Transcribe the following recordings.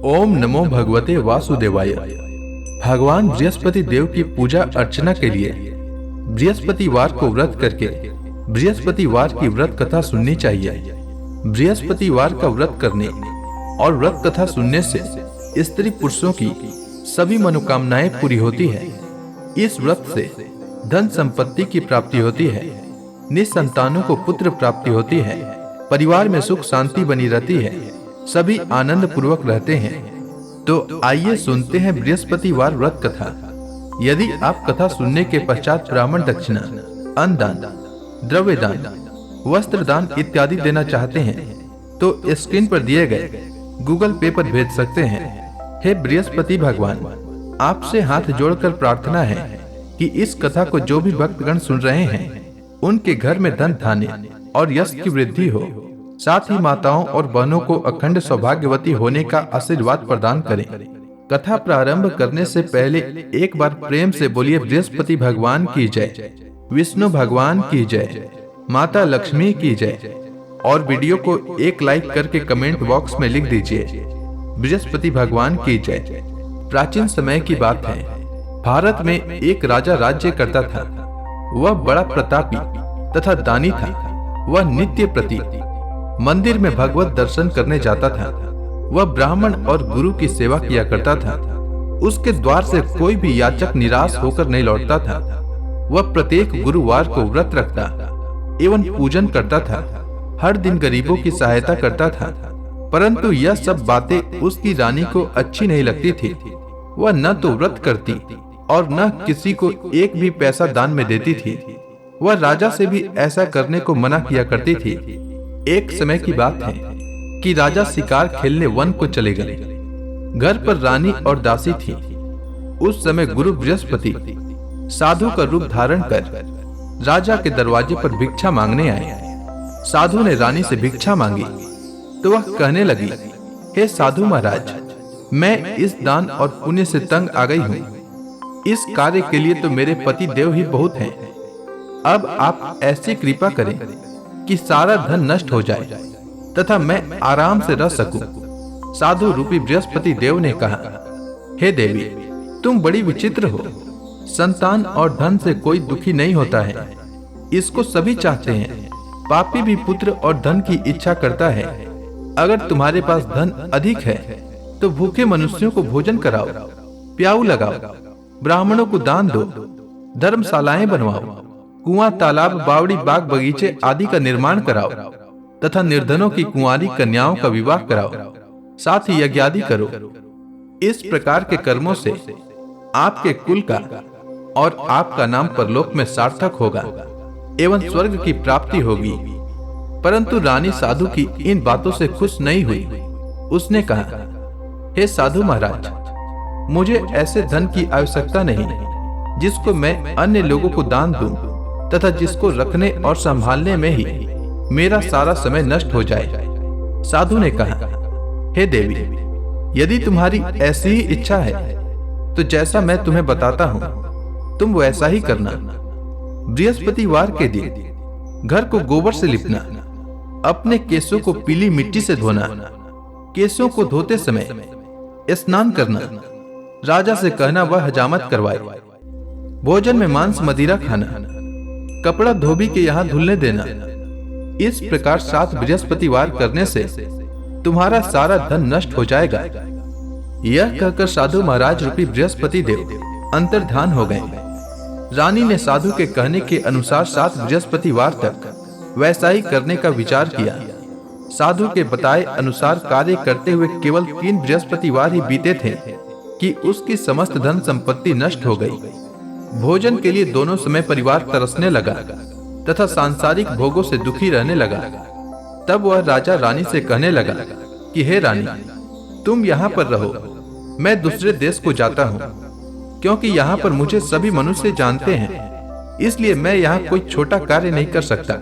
ओम नमो भगवते वासुदेवाय। भगवान बृहस्पति देव की पूजा अर्चना के लिए बृहस्पतिवार को व्रत करके बृहस्पतिवार की व्रत कथा सुननी चाहिए। बृहस्पतिवार का व्रत करने और व्रत कथा सुनने से स्त्री पुरुषों की सभी मनोकामनाएं पूरी होती है। इस व्रत से धन संपत्ति की प्राप्ति होती है, निसंतानों को पुत्र प्राप्ति होती है, परिवार में सुख शांति बनी रहती है, सभी आनंद पूर्वक रहते हैं। तो आइए सुनते हैं बृहस्पतिवार व्रत कथा। यदि आप कथा सुनने के पश्चात ब्राह्मण दक्षिणा, अन्नदान, द्रव्य दान, वस्त्र दान इत्यादि देना चाहते हैं तो स्क्रीन पर दिए गए गूगल पे पर भेज सकते हैं। हे बृहस्पति भगवान, आपसे हाथ जोड़कर प्रार्थना है कि इस कथा को जो भी भक्तगण सुन रहे हैं उनके घर में धन धान्य और यश की वृद्धि हो, साथ ही माताओं और बहनों को अखंड सौभाग्यवती होने का आशीर्वाद प्रदान करें। कथा प्रारंभ करने से पहले एक बार प्रेम से बोलिए बृहस्पति भगवान की जय, विष्णु भगवान की जय, माता लक्ष्मी की जय। और वीडियो को एक लाइक करके कमेंट बॉक्स में लिख दीजिए बृहस्पति भगवान की जय। प्राचीन समय की बात है, भारत में एक राजा राज्य करता था। वह बड़ा प्रतापी तथा दानी था। वह नित्य प्रति मंदिर में भगवत दर्शन करने जाता था। वह ब्राह्मण और गुरु की सेवा किया करता था। उसके द्वार से कोई भी याचक निराश होकर नहीं लौटता था। वह प्रत्येक गुरुवार को व्रत रखता एवं पूजन करता था। हर दिन गरीबों की सहायता करता था। परंतु यह सब बातें उसकी रानी को अच्छी नहीं लगती थी। वह न तो व्रत करती और न किसी को एक भी पैसा दान में देती थी। वह राजा से भी ऐसा करने को मना किया करती थी। एक समय की बात है कि राजा शिकार खेलने वन को चले गए। घर पर रानी और दासी थी। उस समय गुरु बृहस्पति साधु का रूप धारण कर राजा के दरवाजे पर भिक्षा मांगने आए। साधु ने रानी से भिक्षा मांगी तो वह कहने लगी, हे साधु महाराज, मैं इस दान और पुण्य से तंग आ गई हूँ। इस कार्य के लिए तो मेरे पति देव ही बहुत हैं। अब आप ऐसी कृपा करें कि सारा धन नष्ट हो जाए तथा मैं आराम से रह सकूं। साधु रूपी बृहस्पति देव ने कहा, हे देवी, तुम बड़ी विचित्र हो। संतान और धन से कोई दुखी नहीं होता है, इसको सभी चाहते हैं। पापी भी पुत्र और धन की इच्छा करता है। अगर तुम्हारे पास धन अधिक है तो भूखे मनुष्यों को भोजन कराओ, प्याऊ लगाओ, ब्राह्मणों को दान दो, धर्मशालाएं बनवाओ, कुआं, तालाब, बावड़ी, बाग, बगीचे आदि का निर्माण कराओ तथा निर्धनों की कुंवारी कन्याओं का विवाह कराओ, साथ ही यज्ञ आदि करो। इस प्रकार के कर्मों से आपके कुल का और आपका नाम परलोक में सार्थक होगा एवं स्वर्ग की प्राप्ति होगी। परंतु रानी साधु की इन बातों से खुश नहीं हुई। उसने कहा, हे साधु महाराज, मुझे ऐसे धन की आवश्यकता नहीं जिसको मैं अन्य लोगों को दान दूं तथा जिसको रखने और संभालने में ही मेरा सारा समय नष्ट हो जाए। साधु ने कहा, हे देवी, यदि तुम्हारी ऐसी ही इच्छा है तो जैसा मैं तुम्हें बताता हूं तुम वैसा ही करना। बृहस्पतिवार के दिन घर को गोबर से लिपना, अपने केसों को पीली मिट्टी से धोना, केसों को धोते समय स्नान करना, राजा से कहना वह हजामत करवाए, भोजन में मांस मदिरा खाना, कपड़ा धोबी के यहाँ धुलने देना। इस प्रकार 7 बृहस्पतिवार करने से तुम्हारा सारा धन नष्ट हो जाएगा। यह कहकर साधु महाराज रूपी बृहस्पति देव अंतर्धान हो गए। रानी ने साधु के कहने के अनुसार 7 बृहस्पतिवार तक वैसा ही करने का विचार किया। साधु के बताए अनुसार कार्य करते हुए केवल 3 बृहस्पतिवार ही बीते थे कि उसकी समस्त धन संपत्ति नष्ट हो गई। भोजन के लिए दोनों समय परिवार तरसने लगा तथा सांसारिक भोगों से दुखी रहने लगा। तब वह राजा रानी से कहने लगा कि हे रानी, तुम यहाँ पर रहो, मैं दूसरे देश को जाता हूँ, क्योंकि यहाँ पर मुझे सभी मनुष्य जानते हैं, इसलिए मैं यहाँ कोई छोटा कार्य नहीं कर सकता।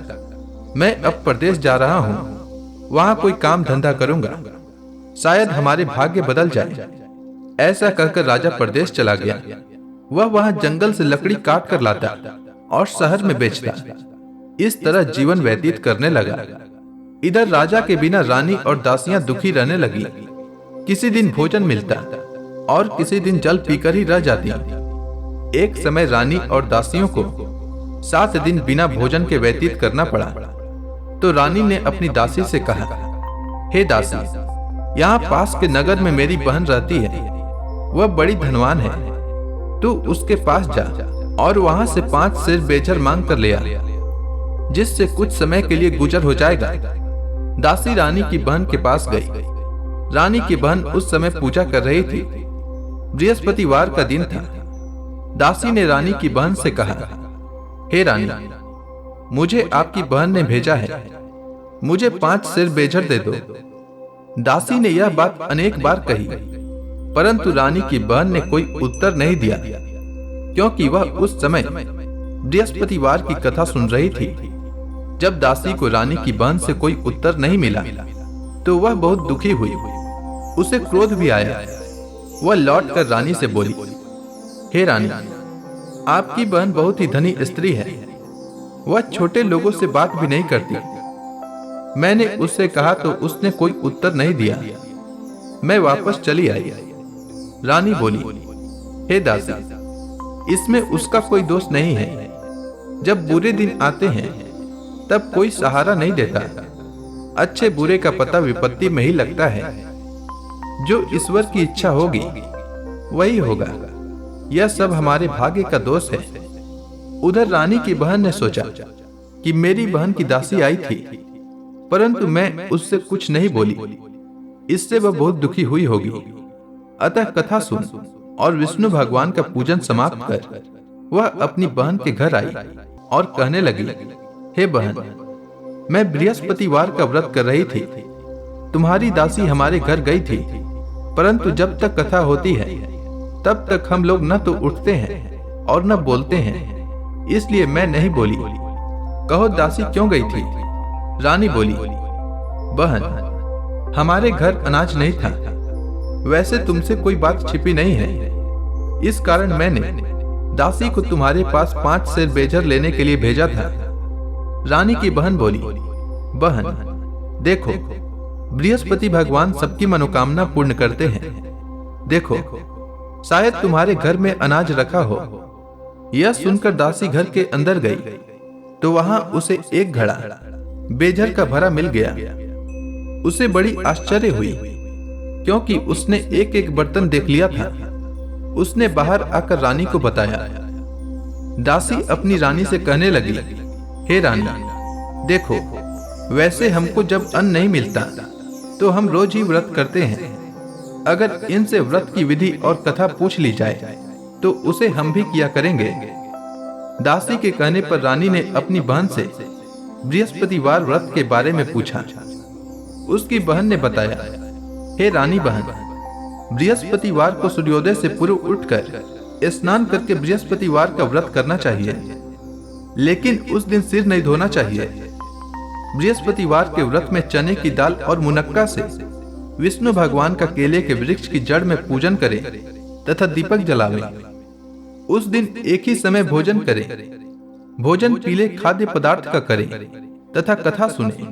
मैं अब प्रदेश जा रहा हूँ, वहाँ कोई काम धंधा करूंगा, शायद हमारे भाग्य बदल जाए। ऐसा कहकर राजा प्रदेश चला गया। वह वहाँ जंगल से लकड़ी काट कर लाता और शहर में बेचता। इस तरह जीवन व्यतीत करने लगा। इधर राजा के बिना रानी और दासियां दुखी रहने लगी। किसी दिन भोजन मिलता और किसी दिन जल पीकर ही रह जाती। एक समय रानी और दासियों को 7 दिन बिना भोजन के व्यतीत करना पड़ा। तो रानी ने अपनी दासी से कहा, हे दासी, यहाँ पास के नगर में मेरी बहन रहती है, वह बड़ी धनवान है। तू उसके पास जा और वहां से 5 सेर बेचर मांग कर ले आ, जिससे कुछ समय के लिए गुजर हो जाएगा। दासी रानी की बहन के पास गई। रानी की बहन उस समय पूजा कर रही थी। बृहस्पतिवार का दिन था। दासी ने रानी की बहन से कहा, हे रानी, मुझे आपकी बहन ने भेजा है, मुझे 5 सेर बेचर दे दो। दासी ने यह बात अनेक बार कही, परंतु रानी की बहन ने कोई उत्तर नहीं दिया, क्योंकि वह उस समय बृहस्पतिवार की कथा सुन रही थी। जब दासी को रानी की बहन से कोई उत्तर नहीं मिला तो वह बहुत दुखी हुई। उसे क्रोध भी आया। वह लौटकर रानी से बोली, हे रानी, आपकी बहन बहुत ही धनी स्त्री है, वह छोटे लोगों से बात भी नहीं करती। मैंने उससे कहा तो उसने कोई उत्तर नहीं दिया। मैं वापस चली आई। रानी बोली, हे दासी, इसमें उसका कोई दोष नहीं है। जब बुरे दिन आते हैं तब कोई सहारा नहीं देता। अच्छे बुरे का पता विपत्ति में ही लगता है। जो ईश्वर की इच्छा होगी वही होगा। यह सब हमारे भाग्य का दोष है। उधर रानी की बहन ने सोचा कि मेरी बहन की दासी आई थी, परंतु मैं उससे कुछ नहीं बोली, इससे वह बहुत दुखी हुई होगी। अतः कथा सुन और विष्णु भगवान का पूजन समाप्त कर वह अपनी बहन के घर आई और कहने लगी, हे बहन, मैं बृहस्पतिवार का व्रत कर रही थी। तुम्हारी दासी हमारे घर गई थी, परंतु जब तक कथा होती है तब तक हम लोग न तो उठते हैं और न बोलते हैं, इसलिए मैं नहीं बोली। कहो दासी क्यों गई थी? रानी बोली, बहन, हमारे घर अनाज नहीं था। वैसे तुमसे कोई बात छिपी नहीं है, इस कारण मैंने दासी को तुम्हारे पास 5 सेर बेचर लेने के लिए भेजा था। रानी की बहन बोली, बहन, देखो, बृहस्पति भगवान सबकी मनोकामना पूर्ण करते हैं। देखो, शायद तुम्हारे घर में अनाज रखा हो। यह सुनकर दासी घर के अंदर गई तो वहां उसे एक घड़ा बेजर का भरा मिल गया। उसे बड़ी आश्चर्य हुई, क्योंकि उसने एक एक बर्तन देख लिया था। उसने बाहर आकर रानी को बताया। दासी अपनी रानी से कहने लगी, हे रानी, देखो, वैसे हमको जब अन्न नहीं मिलता तो हम रोज ही व्रत करते हैं। अगर इनसे व्रत की विधि और कथा पूछ ली जाए तो उसे हम भी किया करेंगे। दासी के कहने पर रानी ने अपनी बहन से बृहस्पतिवार व्रत के बारे में पूछा। उसकी बहन ने बताया, हे रानी बहन, बृहस्पतिवार को सूर्योदय से पूर्व उठकर स्नान करके बृहस्पतिवार का व्रत करना चाहिए, लेकिन उस दिन सिर नहीं धोना चाहिए। बृहस्पतिवार के व्रत में चने की दाल और मुनक्का से विष्णु भगवान का केले के वृक्ष की जड़ में पूजन करें तथा दीपक जलावें। उस दिन एक ही समय भोजन करें। भोजन पीले खाद्य पदार्थ का करें तथा कथा सुने।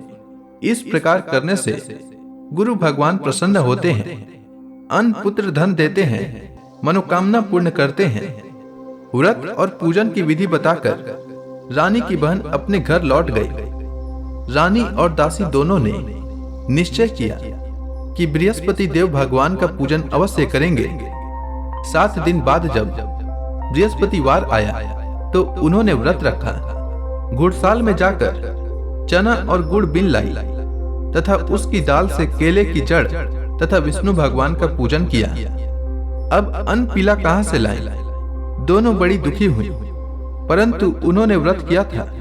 इस प्रकार करने से गुरु भगवान प्रसन्न होते हैं, अन्न पुत्र धन देते हैं, मनोकामना पूर्ण करते हैं। व्रत और पूजन की विधि बताकर रानी की बहन अपने घर लौट गई। रानी और दासी दोनों ने निश्चय किया कि बृहस्पति देव भगवान का पूजन अवश्य करेंगे। 7 दिन बाद जब बृहस्पतिवार आया तो उन्होंने व्रत रखा। घुड़साल में जाकर चना और गुड़ बीन लाई तथा उसकी दाल से केले की जड़ तथा विष्णु भगवान का पूजन किया। अब अन्न पीला कहां से लाएं? दोनों बड़ी दुखी हुई, परंतु उन्होंने व्रत किया था,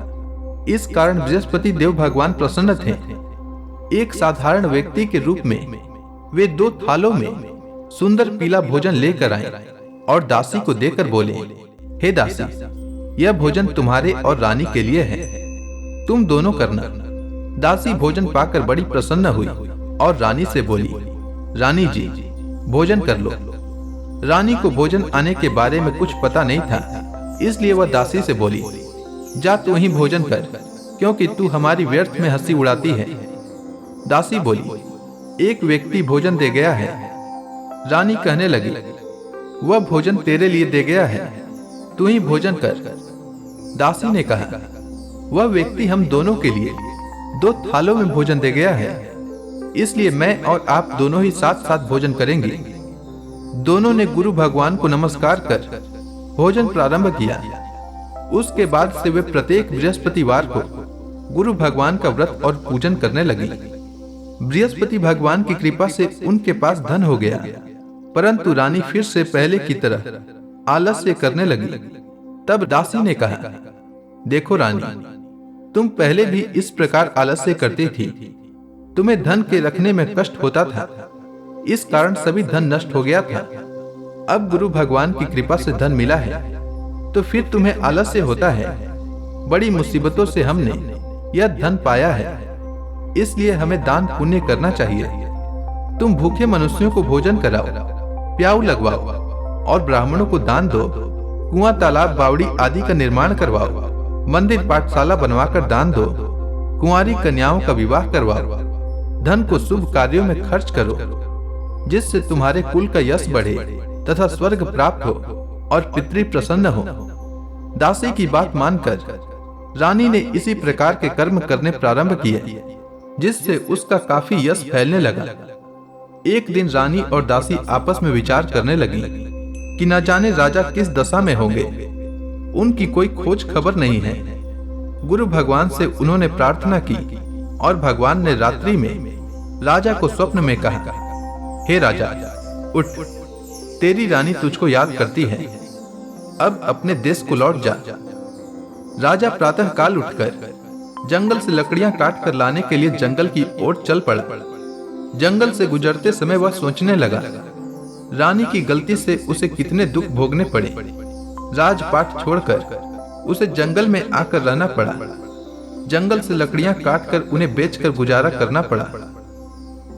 इस कारण बृहस्पति देव भगवान प्रसन्न थे। एक साधारण व्यक्ति के रूप में वे 2 थालों में सुंदर पीला भोजन लेकर आए और दासी को देकर बोले, हे दासी, यह भोजन तुम्हारे और रानी के लिए है, तुम दोनों करना। दासी भोजन पाकर बड़ी प्रसन्न हुई और रानी से बोली, रानी जी, भोजन कर लो। रानी को भोजन आने के बारे में कुछ पता नहीं था, इसलिए वह दासी से बोली, जा तू ही भोजन कर, क्योंकि तू हमारी व्यर्थ में हंसी उड़ाती है। दासी बोली, एक व्यक्ति भोजन दे गया है, रानी कहने लगी, वह भोजन तेरे लिए दे गया है, तू ही भोजन कर। दासी ने कहा, वह व्यक्ति हम दोनों के लिए 2 थालों में भोजन दे गया है, इसलिए मैं और आप दोनों ही साथ साथ भोजन करेंगे। दोनों ने गुरु भगवान को नमस्कार कर भोजन प्रारंभ किया। उसके बाद से वे प्रत्येक बृहस्पतिवार को गुरु भगवान का व्रत और पूजन करने लगी। बृहस्पति भगवान की कृपा से उनके पास धन हो गया, परंतु रानी फिर से पहले की तरह आलस्य करने लगी। तब दासी ने कहा, देखो रानी, तुम पहले भी इस प्रकार आलस्य करती थी। तुम्हें धन के रखने में कष्ट होता था, इस कारण सभी धन नष्ट हो गया था। अब गुरु भगवान की कृपा से धन मिला है, तो फिर तुम्हें आलस्य होता है। बड़ी मुसीबतों से हमने यह धन पाया है, इसलिए हमें दान पुण्य करना चाहिए। तुम भूखे मनुष्यों को भोजन कराओ, प्याऊ लगवाओ और ब्राह्मणों को दान दो। कुआं, तालाब, बावड़ी आदि का निर्माण करवाओ। मंदिर, पाठशाला बनवाकर दान दो। कुंवारी कन्याओं का विवाह करवाओ। धन को शुभ कार्यों में खर्च करो, जिससे तुम्हारे कुल का यश बढ़े तथा स्वर्ग प्राप्त हो और पितृ प्रसन्न हो। दासी की बात मानकर रानी ने इसी प्रकार के कर्म करने प्रारंभ किए, जिससे उसका काफी यश फैलने लगा। एक दिन रानी और दासी आपस में विचार करने लगी कि न जाने राजा किस दशा में होंगे। उनकी कोई खोज खबर नहीं है। गुरु भगवान से उन्होंने प्रार्थना की और भगवान ने रात्रि में राजा को स्वप्न में कहा, हे राजा, उठ, तेरी रानी तुझको याद करती है, अब अपने देश को लौट जा। राजा प्रातः काल उठकर जंगल से लकड़ियां काट कर लाने के लिए जंगल की ओर चल पड़ा। जंगल से गुजरते समय वह सोचने लगा, रानी की गलती से उसे कितने दुख भोगने पड़े। राजपाट छोड़कर उसे जंगल में आकर रहना पड़ा। जंगल से लकड़ियां काटकर उन्हें बेचकर गुजारा करना पड़ा।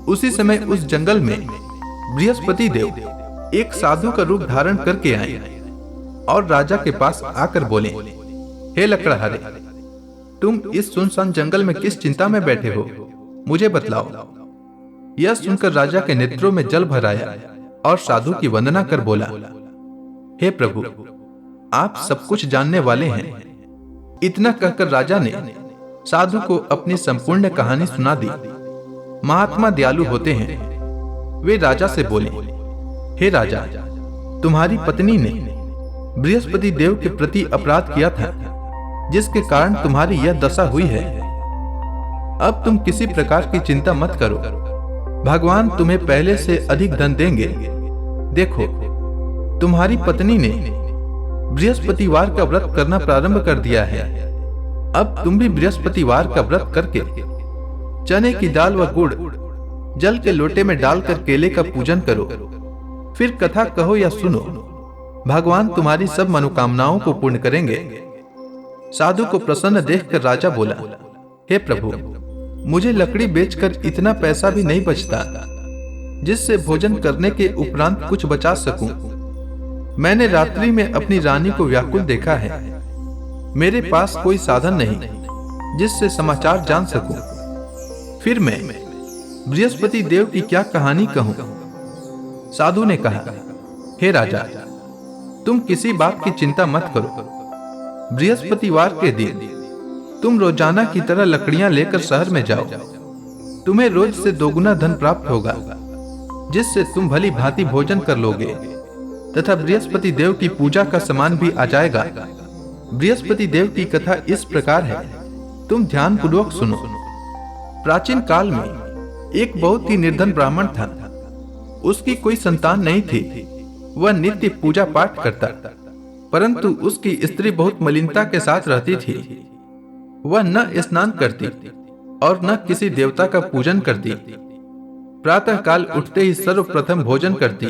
उसी समय उस जंगल में बृहस्पति देव एक साधु का रूप धारण करके आए और राजा के पास आकर बोले, हे लकड़हारे, तुम इस सुनसान जंगल में किस चिंता में बैठे हो, मुझे बतलाओ। यह सुनकर राजा के नेत्रों में जल भर आया और साधु की वंदना कर बोला, हे प्रभु, आप सब कुछ जानने वाले हैं। इतना कहकर राजा ने साधु को अपनी संपूर्ण कहानी सुना दी। महात्मा दयालु होते हैं। वे राजा से बोले, हे राजा, तुम्हारी पत्नी ने बृहस्पति देव के प्रति अपराध किया था, जिसके कारण तुम्हारी यह दशा हुई है। अब तुम किसी प्रकार की चिंता मत करो, भगवान तुम्हें पहले से अधिक धन देंगे। देखो, तुम्हारी पत्नी ने बृहस्पतिवार का व्रत करना प्रारंभ कर दिया है। अब तुम भी बृहस्पतिवार का व्रत करके चने की दाल व गुड़ जल के लोटे में डालकर केले का पूजन करो। फिर कथा कहो या सुनो, भगवान तुम्हारी सब मनोकामनाओं को पूर्ण करेंगे। साधु को प्रसन्न देखकर राजा बोला, हे प्रभु, मुझे लकड़ी बेचकर इतना पैसा भी नहीं बचता जिससे भोजन करने के उपरांत कुछ बचा सकूं। मैंने रात्रि में अपनी रानी को व्याकुल देखा है। मेरे पास कोई साधन नहीं जिससे समाचार जान सकूं। फिर मैं बृहस्पति देव की क्या कहानी कहूं? साधु ने कहा, हे राजा, तुम किसी बात की चिंता मत करो। बृहस्पतिवार के दिन तुम रोजाना की तरह लकड़ियां लेकर शहर में जाओ। तुम्हें रोज से 2 गुना धन प्राप्त होगा, जिससे तुम भली भांति भोजन कर लोगे तथा बृहस्पति देव की पूजा का सामान भी आ जाएगा। बृहस्पति देव की कथा इस प्रकार है, तुम ध्यान पूर्वक सुनो। प्राचीन काल में एक बहुत ही निर्धन ब्राह्मण था। उसकी कोई संतान नहीं थी। वह नित्य पूजा पाठ करता, परंतु उसकी स्त्री बहुत मलिनता के साथ रहती थी। वह न स्नान करती और न किसी देवता का पूजन करती। प्रातः काल उठते ही सर्वप्रथम भोजन करती,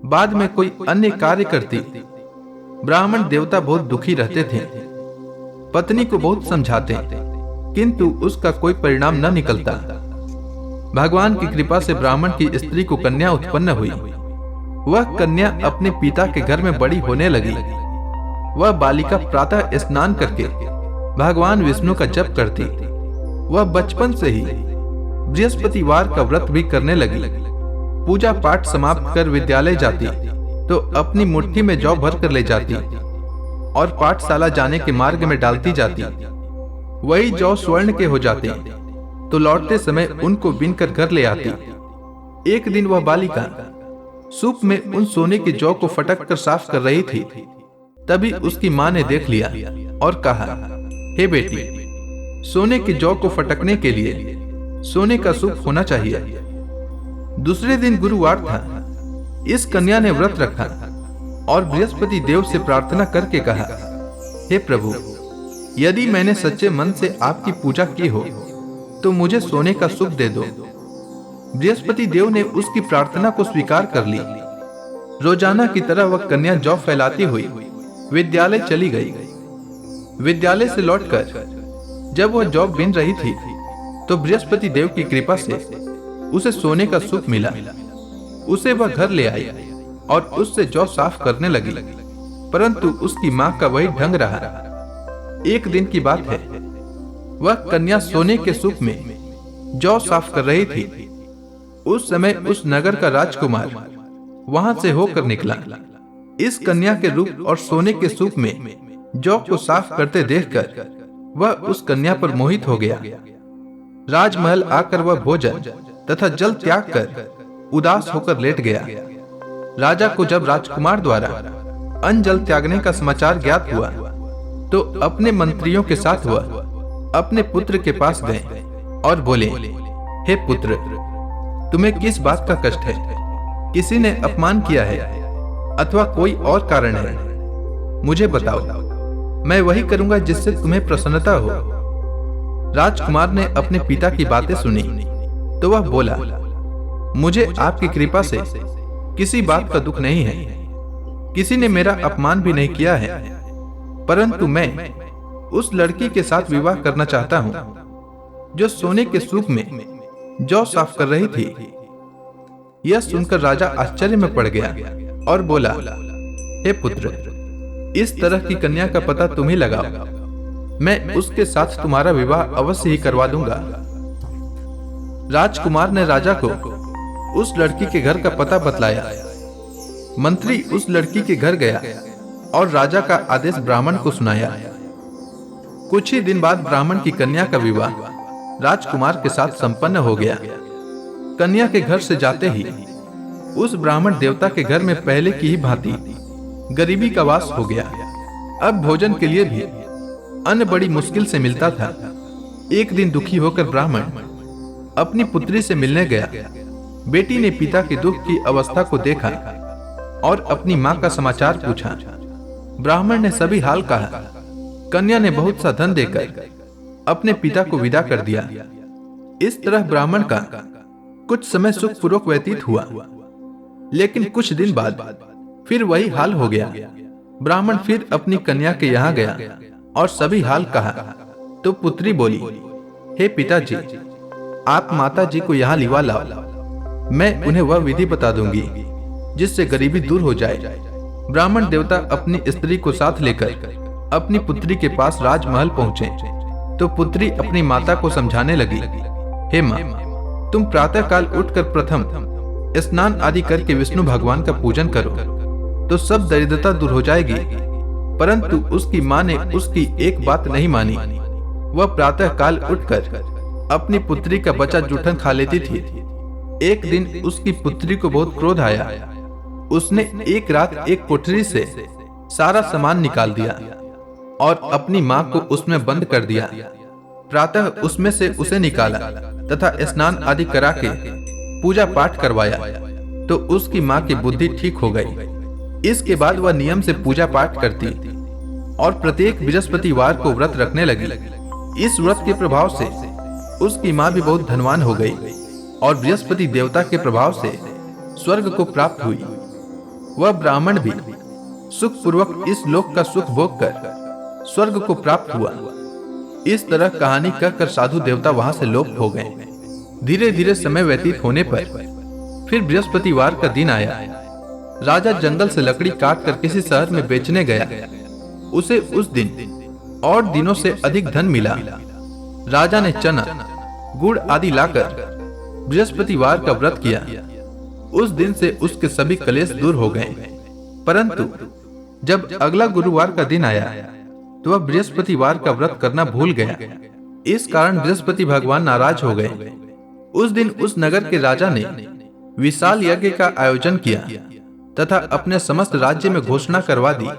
बाद में कोई अन्य कार्य करती। ब्राह्मण देवता बहुत दुखी रहते थे। पत्नी को बहुत समझाते, किंतु उसका कोई परिणाम न निकलता। भगवान की कृपा से ब्राह्मण की स्त्री को कन्या उत्पन्न हुई। वह कन्या अपने पिता के घर में बड़ी होने लगी। वह बालिका प्रातः स्नान करके भगवान विष्णु का जप करती। वह बचपन से ही बृहस्पतिवार का व्रत भी करने लगी। पूजा पाठ समाप्त कर विद्यालय जाती तो अपनी मुट्ठी में जौ भर कर ले जाती और पाठशाला जाने के मार्ग में डालती जाती। वही जौ स्वर्ण के हो जाते तो लौटते समय उनको बीनकर घर ले आती। एक दिन वह बालिका सूप में उन सोने के जौ को फटक कर साफ कर रही थी। तभी उसकी माँ ने देख लिया और कहा, हे बेटी, सोने के जौ को फटकने के लिए सोने का सूप होना चाहिए। दूसरे दिन गुरुवार था। इस कन्या ने व्रत रखा और बृहस्पति देव से प्रार्थना करके कहा, हे प्रभु, यदि मैंने सच्चे मन से आपकी पूजा की हो तो मुझे सोने का सूप दे दो। बृहस्पति देव ने उसकी प्रार्थना को स्वीकार कर ली। रोजाना की तरह वह कन्या जौ फैलाती हुई विद्यालय चली गई। विद्यालय से लौटकर जब वह जौ बीन रही थी तो बृहस्पति देव की कृपा से उसे सोने का सूप मिला। उसे वह घर ले आई और उससे जौ साफ करने लगी, परंतु उसकी मां का वही ढंग रहा। एक दिन की बात है, वह कन्या सोने के सूप में जौ साफ कर रही थी। उस समय उस नगर का राजकुमार वहां से होकर निकला। इस कन्या के रूप और सोने के सूप में जौ को साफ करते देखकर वह उस कन्या पर मोहित हो गया। राजमहल आकर वह भोजन तथा जल त्याग कर उदास होकर लेट गया। राजा को जब राजकुमार द्वारा अन्न जल त्यागने का समाचार ज्ञात हुआ तो अपने मंत्रियों के साथ वह अपने पुत्र के पास गए और बोले, हे पुत्र, तुम्हें किस बात का कष्ट है? किसी ने अपमान किया है अथवा कोई और कारण है? मुझे बताओ, मैं वही करूंगा जिससे तुम्हें प्रसन्नता हो। राजकुमार ने अपने पिता की बातें सुनी तो वह बोला, मुझे आपकी कृपा से किसी बात का दुख नहीं है। किसी ने मेरा अपमान भी नहीं किया है, परंतु मैं उस लड़की के साथ विवाह करना चाहता हूं जो सोने के सूप में जौ साफ कर रही थी। यह सुनकर राजा आश्चर्य में पड़ गया और बोला, हे पुत्र, इस तरह की कन्या का पता तुम ही लगाओ। मैं उसके साथ तुम्हारा विवाह अवश्य ही करवा दूंगा। राजकुमार ने राजा को उस लड़की के घर का पता बतलाया। मंत्री उस लड़की के घर गया और राजा का आदेश ब्राह्मण को सुनाया। कुछ ही दिन बाद ब्राह्मण की कन्या का विवाह राजकुमार के साथ संपन्न हो गया। कन्या के घर से जाते ही उस ब्राह्मण देवता के घर में पहले की ही भांति गरीबी का वास हो गया। अब भोजन के लिए भी अन्न बड़ी मुश्किल से मिलता था। एक दिन दुखी होकर ब्राह्मण अपनी पुत्री से मिलने गया। बेटी ने पिता के दुख की अवस्था को देखा और अपनी मां का समाचार पूछा। ब्राह्मण ने सभी हाल कहा। कन्या ने बहुत सा धन देकर अपने पिता को विदा कर दिया। इस तरह ब्राह्मण का कुछ समय सुखपूर्वक व्यतीत हुआ, लेकिन कुछ दिन बाद फिर वही हाल हो गया। ब्राह्मण फिर अपनी कन्या के यहाँ गया और सभी हाल कहा तो पुत्री बोली, हे पिताजी, आप माता जी को यहाँ लिवा लाओ। मैं उन्हें वह विधि बता दूंगी जिससे गरीबी दूर हो जाए। ब्राह्मण देवता अपनी स्त्री को साथ लेकर अपनी पुत्री के पास राजमहल पहुंचे तो पुत्री अपनी माता को समझाने लगी, हे माँ, तुम प्रातः काल उठकर प्रथम स्नान आदि करके विष्णु भगवान का पूजन करो तो सब दरिद्रता दूर हो जाएगी। परंतु उसकी माँ ने उसकी एक बात नहीं मानी। वह प्रातः काल उठकर अपनी पुत्री का बचा जूठन खा लेती थी। एक दिन उसकी पुत्री को बहुत क्रोध आया। उसने एक रात एक कोठरी से सारा सामान निकाल दिया और अपनी माँ को उसमें बंद कर दिया। प्रातः उसमें से उसे निकाला तथा स्नान आदि करा के पूजा पाठ करवाया तो उसकी माँ की बुद्धि ठीक हो गई। इसके बाद वह नियम से पूजा पाठ करती और प्रत्येक बृहस्पतिवार को व्रत रखने लगी। इस व्रत के प्रभाव से उसकी माँ भी बहुत धनवान हो गई और बृहस्पति देवता के प्रभाव से स्वर्ग को प्राप्त हुई। वह ब्राह्मण भी सुखपूर्वक इस लोक का सुख भोग कर स्वर्ग को प्राप्त हुआ। इस तरह कहानी कहकर साधु देवता वहां से लोप हो गए। धीरे धीरे समय व्यतीत होने पर फिर बृहस्पतिवार का दिन आया। राजा जंगल से लकड़ी काट कर किसी शहर में बेचने गया। उसे उस दिन और दिनों से अधिक धन मिला। राजा ने चना, गुड़ आदि लाकर बृहस्पतिवार का व्रत किया। उस दिन से उसके सभी कलेश दूर हो गए। परंतु जब अगला गुरुवार का दिन आया तो वह बृहस्पतिवार का व्रत करना भूल गया। इस कारण बृहस्पति भगवान नाराज हो गए। उस दिन उस नगर के राजा ने विशाल यज्ञ का आयोजन किया तथा अपने समस्त राज्य में घोषणा करवा दी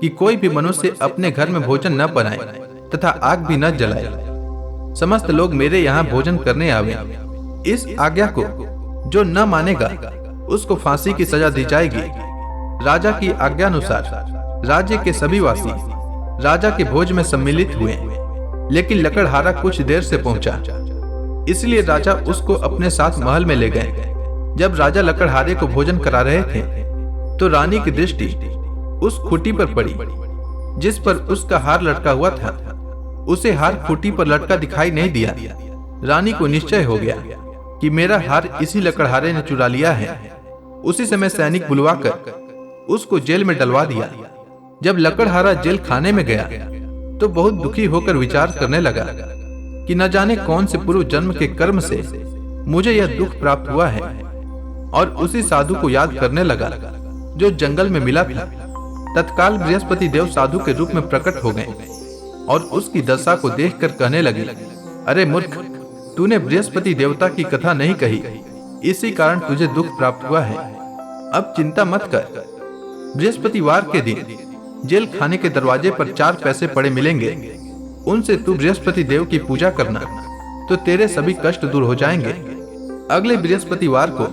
कि कोई भी मनुष्य अपने घर में भोजन न बनाए तथा आग भी न जलाए। समस्त लोग मेरे यहाँ भोजन करने आवे। इस आज्ञा को जो न मानेगा उसको फांसी की सजा दी जाएगी। राजा की आज्ञा अनुसार राज्य के सभी वासी राजा के भोज में सम्मिलित हुए, लेकिन लकड़हारा कुछ देर से पहुंचा, इसलिए राजा उसको अपने साथ महल में ले गए। जब राजा लकड़हारे को भोजन करा रहे थे तो रानी की दृष्टि उस खूंटी पर पड़ी जिस पर उसका हार लटका हुआ था। उसे हार खूंटी पर लटका दिखाई नहीं दिया। रानी को निश्चय हो गया कि मेरा हार इसी लकड़हारे ने चुरा लिया है। उसी समय सैनिक बुलवाकर उसको जेल में डलवा दिया। जब लकड़हारा जेल खाने में गया तो बहुत दुखी होकर विचार करने लगा कि न जाने कौन से पूर्व जन्म के कर्म से मुझे यह दुख प्राप्त हुआ है, और उसी साधु को याद करने लगा जो जंगल में मिला था। तत्काल बृहस्पति देव साधु के रूप में प्रकट हो गए और उसकी दशा को देखकर कहने लगे, अरे मूर्ख, तूने बृहस्पति देवता की कथा नहीं कही, इसी कारण तुझे दुख प्राप्त हुआ है। अब चिंता मत कर। बृहस्पतिवार के दिन जेल खाने के दरवाजे पर 4 पैसे पड़े मिलेंगे। उनसे तू बृहस्पति देव की पूजा करना तो तेरे सभी कष्ट दूर हो जाएंगे। अगले बृहस्पतिवार को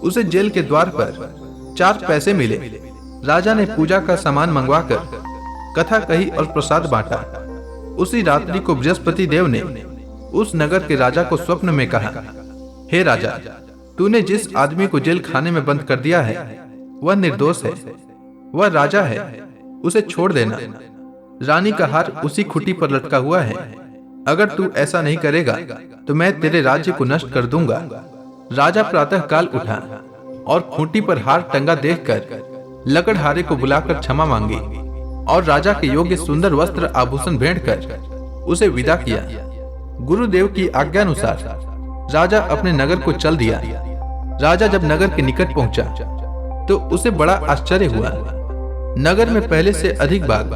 उसे जेल के द्वार पर 4 पैसे मिले। राजा ने पूजा का सामान मंगवाकर कथा कही और प्रसाद बांटा। उसी रात्रि को बृहस्पति देव ने उस नगर के राजा को स्वप्न में कहा, हे राजा, तूने जिस आदमी को जेल खाने में बंद कर दिया है वह निर्दोष है, वह राजा है, उसे छोड़ देना। रानी का हार उसी खूंटी पर लटका हुआ है। अगर तू ऐसा नहीं करेगा तो मैं तेरे राज्य को नष्ट कर दूंगा। राजा प्रातः काल उठा और खूंटी पर हार टंगा देखकर लकड़हारे को बुलाकर क्षमा मांगी और राजा के योग्य सुंदर वस्त्र आभूषण भेंट कर उसे विदा किया। गुरुदेव की आज्ञानुसार राजा अपने नगर को चल दिया। राजा जब नगर के निकट पहुंचा तो उसे बड़ा आश्चर्य हुआ। नगर में पहले से अधिक बाग,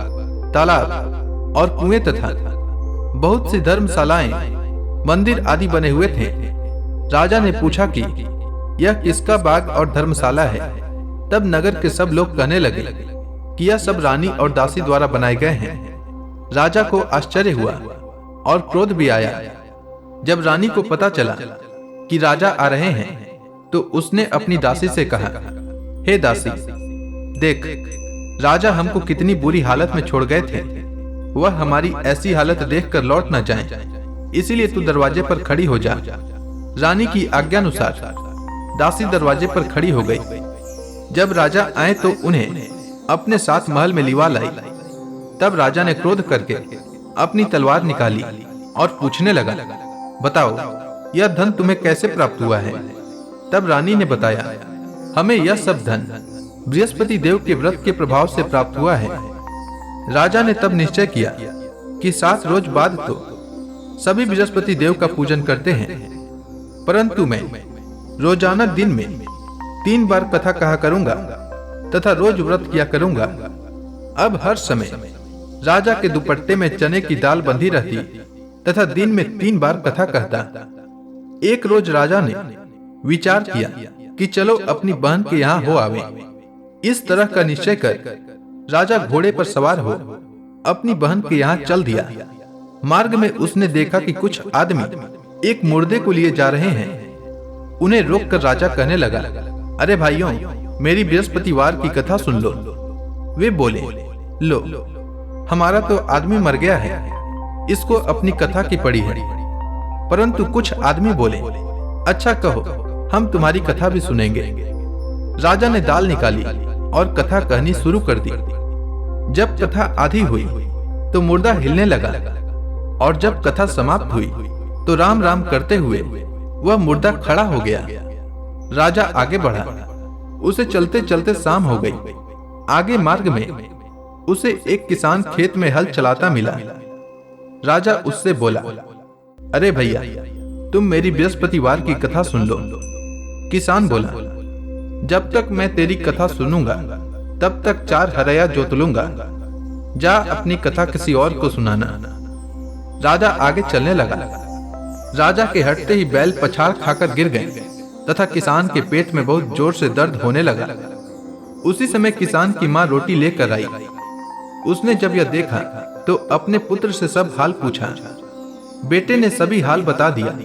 तालाब और कुएं तथा बहुत सी धर्मशालाएं, मंदिर आदि बने हुए थे। राजा ने पूछा कि यह किसका बाग और धर्मशाला है। तब नगर के सब लोग कहने लगे कि यह सब रानी और दासी द्वारा बनाए गए हैं। राजा को आश्चर्य हुआ और क्रोध भी आया। जब रानी को पता चला कि राजा आ रहे हैं तो उसने अपनी दासी से कहा, हे दासी, देख, राजा हमको कितनी बुरी हालत में छोड़ गए थे। वह हमारी ऐसी हालत देखकर लौट न जाएं, इसीलिए तू दरवाजे पर खड़ी हो जा। रानी की आज्ञानुसार दासी दरवाजे पर खड़ी हो गई। जब राजा आए तो उन्हें अपने साथ महल में लिवा लाई। तब राजा ने क्रोध करके अपनी तलवार निकाली और पूछने लगा, बताओ, यह धन तुम्हें कैसे प्राप्त हुआ है। तब रानी ने बताया, हमें यह सब धन बृहस्पति देव के व्रत के प्रभाव से प्राप्त हुआ है। राजा ने तब निश्चय किया कि 7 रोज बाद तो सभी बृहस्पति देव का पूजन करते हैं, परंतु मैं रोजाना दिन में 3 बार कथा कहा करूंगा तथा रोज व्रत किया करूंगा। अब हर समय राजा के दुपट्टे में चने की दाल बंधी रहती तथा दिन में 3 बार कथा कहता। एक रोज राजा ने विचार किया कि चलो अपनी बहन के यहाँ हो आवे। इस तरह का निश्चय कर राजा घोड़े पर सवार हो अपनी बहन के यहाँ चल दिया। मार्ग में उसने देखा कि कुछ आदमी एक मुर्दे को लिए जा रहे हैं। उन्हें रोककर राजा कहने लगा, अरे भाइयों, मेरी बृहस्पतिवार की कथा सुन लो। वे बोले, लो, हमारा तो आदमी मर गया है, इसको अपनी कथा की पड़ी है। परंतु कुछ आदमी बोले, अच्छा कहो, हम तुम्हारी कथा भी सुनेंगे। राजा ने दाल निकाली और कथा कहनी शुरू कर दी। जब कथा आधी हुई तो मुर्दा हिलने लगा और जब कथा समाप्त हुई तो राम राम करते हुए वह मुर्दा खड़ा हो गया। राजा आगे बढ़ा। उसे चलते चलते शाम हो गई। आगे मार्ग में उसे एक किसान खेत में हल चलाता मिला। राजा उससे बोला, अरे भैया, तुम मेरी बृहस्पतिवार की कथा सुन लो। किसान बोला, जब तक मैं तेरी कथा सुनूंगा तब तक 4 हरया जोत लूंगा। जा अपनी कथा किसी और को सुनाना। राजा आगे चलने लगा। राजा के हटते ही बैल पछाड़ खाकर गिर गए तथा किसान के पेट में बहुत जोर से दर्द होने लगा। उसी समय किसान की मां रोटी लेकर आई। उसने जब यह देखा तो अपने पुत्र से सब हाल पूछा। बेटे ने सभी हाल बता दिया।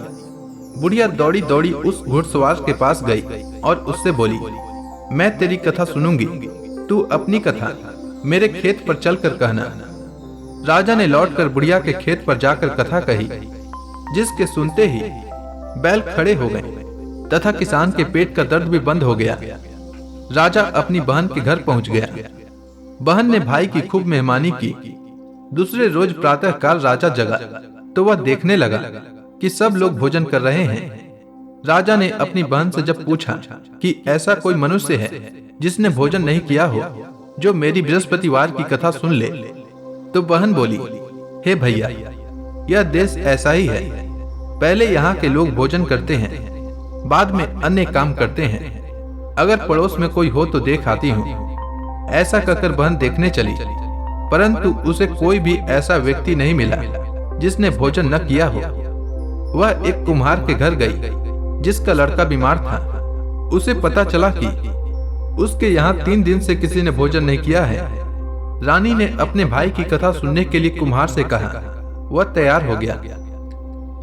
बुढ़िया दौड़ी दौड़ी उस घुड़सवार के पास गई और उससे बोली, मैं तेरी कथा सुनूंगी, तू अपनी कथा मेरे खेत पर चलकर कहना। राजा ने लौटकर बुढ़िया के खेत पर जाकर कथा कही, जिसके सुनते ही बैल खड़े हो गए तथा किसान के पेट का दर्द भी बंद हो गया। राजा अपनी बहन के घर पहुंच गया। बहन ने भाई की खूब मेहमानी की। दूसरे रोज प्रातः काल राजा जगा तो वह देखने लगा कि सब लोग भोजन कर रहे हैं। राजा ने अपनी बहन से जब पूछा कि ऐसा कोई मनुष्य है जिसने भोजन नहीं किया हो, जो मेरी बृहस्पतिवार की कथा सुन ले, तो बहन बोली, हे भैया, यह देश ऐसा ही है। पहले यहाँ के लोग भोजन करते हैं, बाद में अन्य काम करते हैं। अगर पड़ोस में कोई हो तो देख आती हूँ। ऐसा कहकर बहन देखने चली, परंतु उसे कोई भी ऐसा व्यक्ति नहीं मिला जिसने भोजन न किया हो। वह एक कुम्हार के घर गई जिसका लड़का बीमार था। उसे पता चला कि उसके यहाँ 3 दिन से किसी ने भोजन नहीं किया है। रानी ने अपने भाई की कथा सुनने के लिए कुम्हार से कहा। वह तैयार हो गया।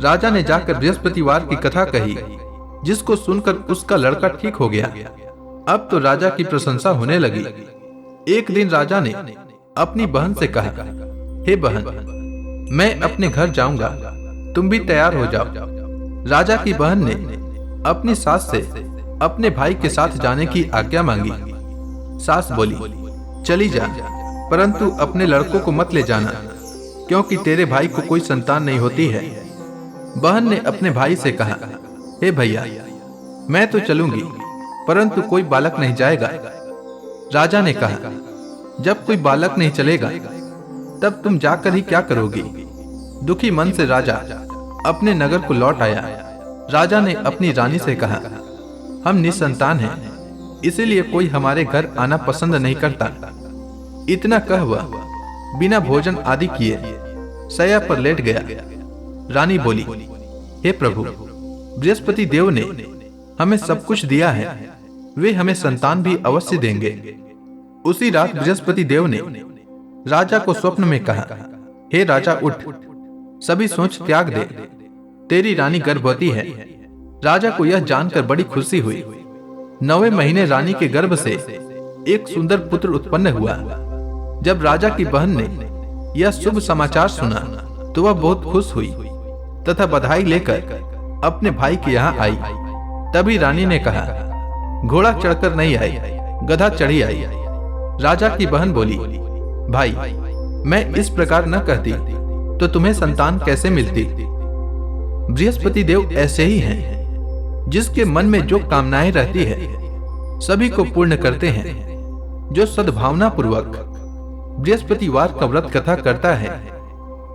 राजा ने जाकर बृहस्पतिवार की कथा कही, जिसको सुनकर उसका लड़का ठीक हो गया। अब तो राजा की प्रशंसा होने लगी। एक दिन राजा ने अपनी बहन से कहा, हे बहन, मैं अपने घर जाऊंगा, तुम भी तैयार हो जाओ। राजा की बहन ने अपनी सास से अपने भाई के साथ जाने की आज्ञा मांगी। सास बोली, चली जा, परंतु अपने लड़कों को मत ले जाना, क्योंकि तेरे भाई को कोई संतान नहीं होती है। बहन ने अपने भाई से कहा, हे भैया, मैं तो चलूंगी, परंतु कोई बालक नहीं जाएगा। राजा ने कहा, जब कोई बालक नहीं चलेगा तब तुम जाकर ही क्या करोगी। दुखी मन से राजा अपने नगर को लौट आया। राजा ने अपनी रानी से कहा, हम निसंतान हैं, इसीलिए कोई हमारे घर आना पसंद नहीं करता। इतना कह वह बिना भोजन आदि किए शैया पर लेट गया। रानी बोली, हे प्रभु, बृहस्पति देव ने हमें सब कुछ दिया है, वे हमें संतान भी अवश्य देंगे। उसी रात बृहस्पति देव ने राजा को स्वप्न में कहा, हे राजा, उठ, सभी सोच त्याग दे, तेरी रानी गर्भवती है। राजा को यह जानकर बड़ी खुशी हुई। 9वें महीने रानी के गर्भ से एक सुंदर पुत्र उत्पन्न हुआ। जब राजा की बहन ने यह शुभ समाचार सुना तो वह बहुत खुश हुई तथा बधाई लेकर अपने भाई के यहाँ आई। तभी रानी ने कहा, घोड़ा चढ़कर नहीं आई, गधा चढ़ी आई। राजा की बहन बोली, भाई, मैं इस प्रकार न कहती तो तुम्हें संतान कैसे मिलती। बृहस्पति देव ऐसे ही हैं, जिसके मन में जो कामनाएं रहती है सभी को पूर्ण करते हैं। जो सद्भावना पूर्वक बृहस्पतिवार का व्रत कथा करता है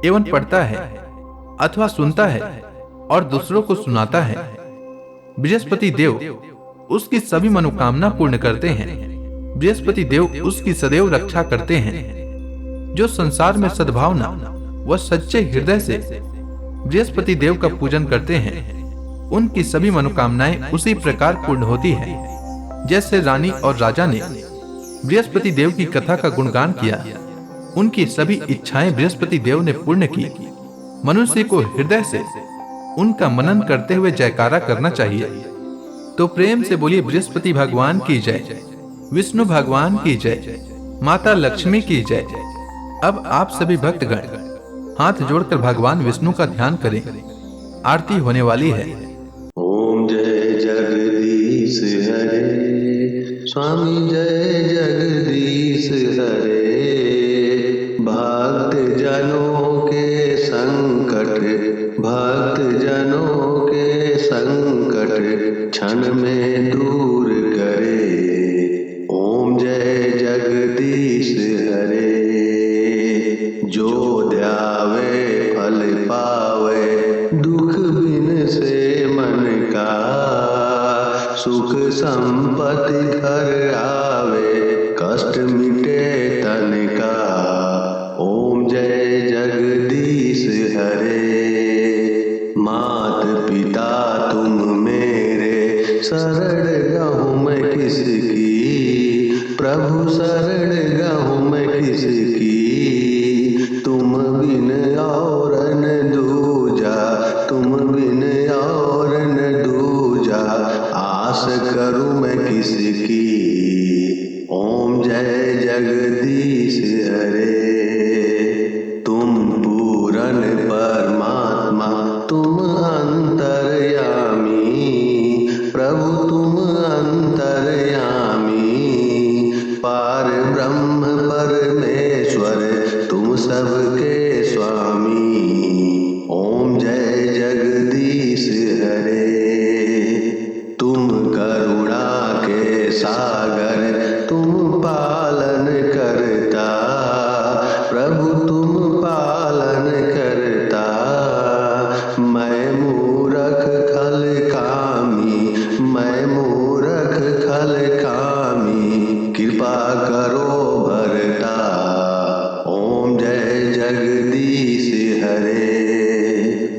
एवं पढ़ता है अथवा सुनता है और दूसरों को सुनाता है, बृहस्पति देव उसकी सभी मनोकामना पूर्ण करते हैं। बृहस्पति देव उसकी सदैव रक्षा करते हैं। जो संसार में सद्भावना व सच्चे हृदय से बृहस्पति देव का पूजन करते हैं, उनकी सभी मनोकामनाएं उसी प्रकार पूर्ण होती है जैसे रानी और राजा ने बृहस्पति देव की कथा का गुणगान किया। उनकी सभी इच्छाएं बृहस्पति देव ने पूर्ण की। मनुष्य को हृदय से उनका मनन करते हुए जयकारा करना चाहिए। तो प्रेम से बोलिए, बृहस्पति भगवान की जय, विष्णु भगवान की जय, माता लक्ष्मी की जय। अब आप सभी भक्तगण हाथ जोड़कर भगवान विष्णु का ध्यान करें। आरती होने वाली है। ओम जय जगदीश हरे, स्वामी जय जगदीश हरे। भक्त जनों के संकट, भक्त जनों के संकट क्षण में दूर करे। ओम जय जगदीश हरे। जो ध्यावे फल पावे, दुख बिन से मन का सुख संपत्ति आवे, कष्ट मिटे तन का। ओम जय जगदीश हरे। मात पिता तुम मेरे, शरण गहूँ मैं किसकी। प्रभु शरण गहूँ मैं किसकी। तुम बिन और न दूजा, तुम बिन और न दूजा, आस करूँ मैं किसकी। ओम जय जगदीश हरे। तुम पूरन परमात्मा, तुम अंतर्यामी। प्रभु तुम अंतर्यामी। पार ब्रह्म परमेश्वर, तुम सबके स्वामी। ओम जय जगदीश हरे। तुम करुणा के सागर, तुम पालन करता। प्रभु तुम पालन करता। मैं मूरख खल कामी, मैं मूरख खल कामी, कृपा करो भरता। ओम जय जगदीश हरे।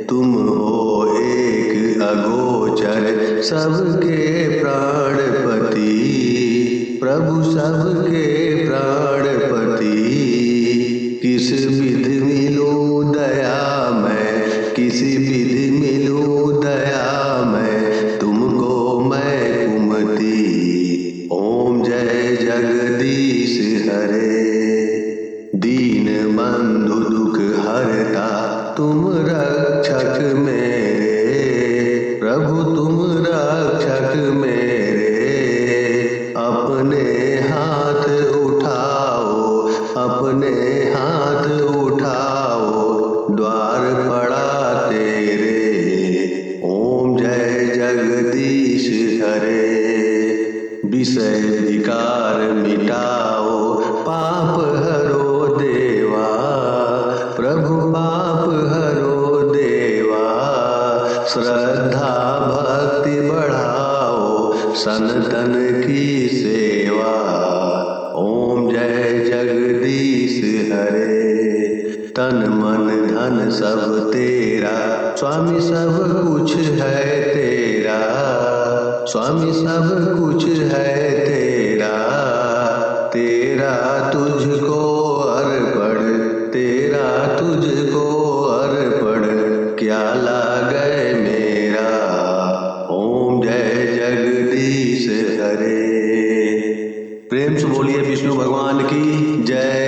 तुम हो एक अगोचर, सबके प्राणपति। प्रभु सबके प्राणपति। किस विधि मिलूं दया मैं, किस विधि मिलूं दया मैं, तुमको मैं कुमति। ओम जय जगदीश हरे। दीन बंधु दुख हरता, तुम रक्षक मेरे। प्रभु तुम रक्षक मेरे। अपने हाथ उठाओ, अपने हाथ उठाओ, द्वार पड़ा तेरे। ओम जय जगदीश हरे। विषय विकार मिटाओ, पाप हरो देवा। प्रभु पाप हरो देवा। श्रद्धा भक्ति बढ़ाओ, सनातन की सेवा। ओम जय जगदीश हरे। तन मन धन सब तेरा, स्वामी सब कुछ है तेरा। स्वामी सब कुछ है तेरा। तेरा तुझको अर्पण, तेरा तुझको अर्पण, क्या लागे मेरा। ओम जय जगदीश हरे। प्रेम से बोलिए विष्णु भगवान की जय।